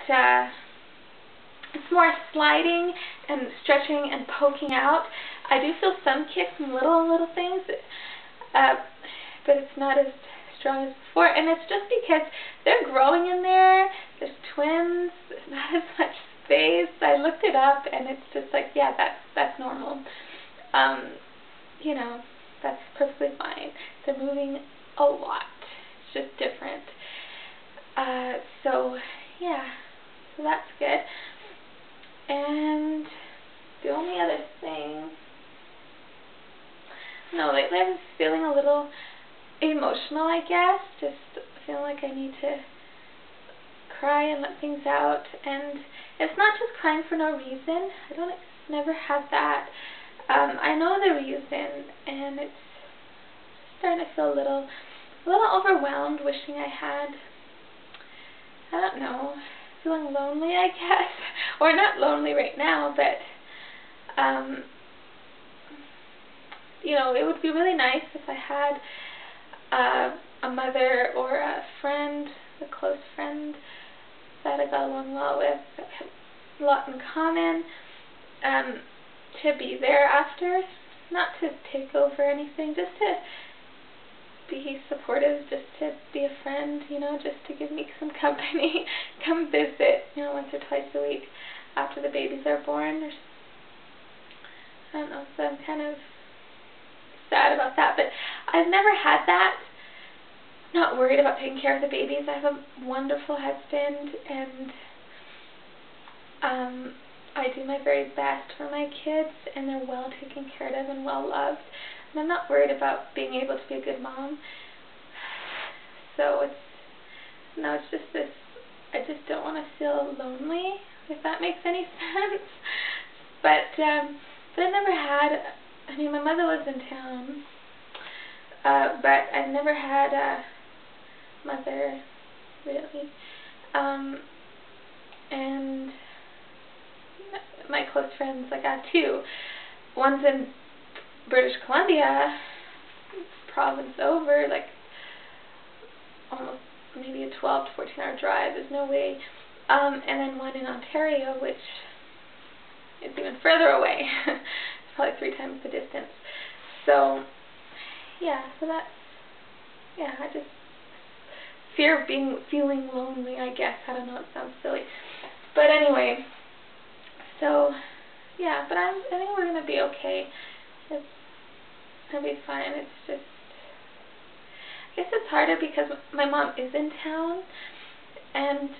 it's more sliding and stretching and poking out. I do feel some kicks and little things, but it's not as strong as before. And it's just because they're growing in there. There's twins. There's not as much space. I looked it up, and it's just like, yeah, that's normal. You know, that's perfectly fine. They're moving a lot. It's just different. So yeah, so that's good. And the only other thing, no, lately I'm feeling a little emotional, I guess. Just feeling like I need to cry and let things out. And it's not just crying for no reason. Never had that. I know the reason, and it's starting to feel a little overwhelmed, wishing I had, I don't know, feeling lonely, I guess. Or not lonely right now, but, you know, it would be really nice if I had a mother or a friend, a close friend that I got along well with, that had a lot in common, to be there after, not to take over anything, just to be supportive, just to be a friend, you know, just to give me some company, come visit, you know, once or twice a week after the babies are born. I don't know, so I'm kind of sad about that, but I've never had that. Not worried about taking care of the babies. I have a wonderful husband, and I do my very best for my kids, and they're well taken care of and well loved. And I'm not worried about being able to be a good mom. So it's just this, I just don't want to feel lonely, if that makes any sense. But I never had, I mean, my mother lives in town, but I've never had a mother, really. And my close friends, like I have two. One's in British Columbia, province over, like almost maybe a 12 to 14 hour drive. There's no way. And then one in Ontario, which is even further away. It's probably 3 times the distance. So yeah, so that's, yeah, I just fear of feeling lonely, I guess. I don't know, it sounds silly. But anyway, so yeah, but I think we're going to be okay. It'll be fine. It's just, I guess it's harder because my mom is in town, and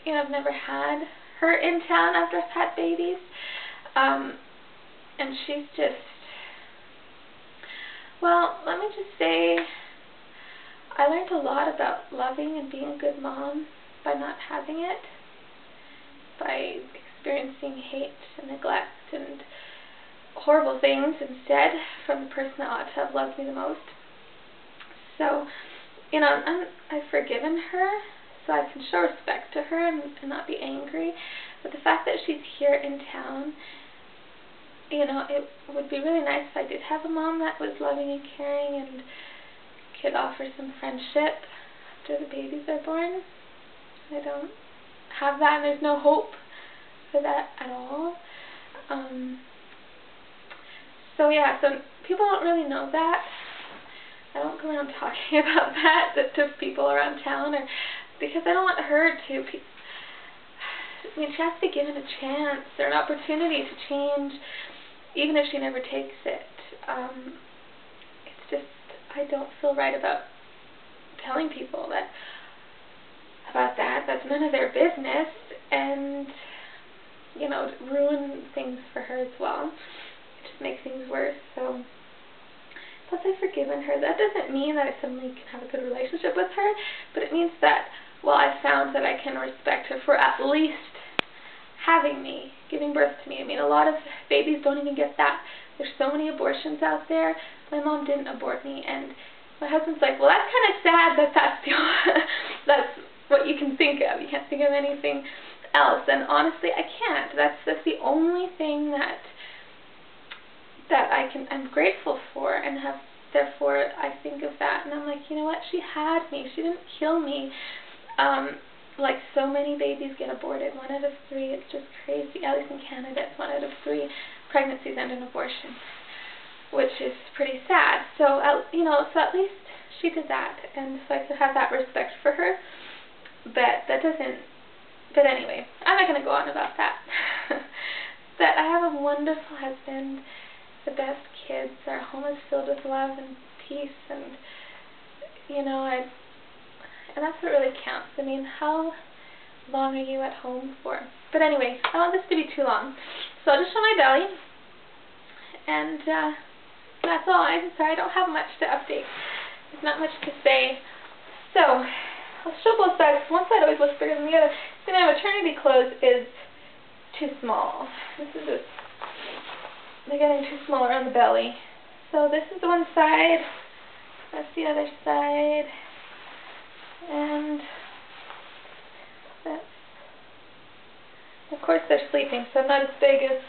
you know, I've never had her in town after I've had babies, and she's just, well, let me just say, I learned a lot about loving and being a good mom by not having it, by experiencing hate and neglect and horrible things instead from the person that ought to have loved me the most. So, you know, I've forgiven her, so I can show respect to her and not be angry. But the fact that she's here in town, you know, it would be really nice if I did have a mom that was loving and caring and could offer some friendship after the babies are born. I don't have that, and there's no hope for that at all. So yeah, so people don't really know that. I don't go around talking about that to people around town, or because I don't want her to. I mean, she has to be given a chance or an opportunity to change, even if she never takes it. It's just, I don't feel right about telling people about that. That's none of their business, and you know, ruin things for her as well. It just makes things worse. So, plus I've forgiven her. That doesn't mean that I suddenly can have a good relationship with her, but it means that, well, I found that I can respect her for at least having me, giving birth to me. I mean, a lot of babies don't even get that. There's so many abortions out there. My mom didn't abort me, and my husband's like, well, that's kind of sad that that's what you can think of. You can't think of anything else, and honestly, I can't. That's the only thing that I'm grateful for, and therefore I think of that, and I'm like, you know what? She had me. She didn't kill me. like so many babies get aborted. 1 out of 3. It's just crazy. At least in Canada, it's 1 out of 3 pregnancies end in abortion, which is pretty sad. So, you know, so at least she did that, and so I could have that respect for her. But that doesn't. But anyway, I'm not going to go on about that. But I have a wonderful husband, the best kids. Our home is filled with love and peace, and you know, and that's what really counts. I mean, how long are you at home for? But anyway, I don't want this to be too long, so I'll just show my belly, and that's all. I'm sorry, I don't have much to update. There's not much to say. So, I'll show both sides. One side always looks bigger than the other. See, my maternity clothes is too small. They're getting too small around the belly. So this is the one side. That's the other side. And that's, of course they're sleeping, so I'm not as big as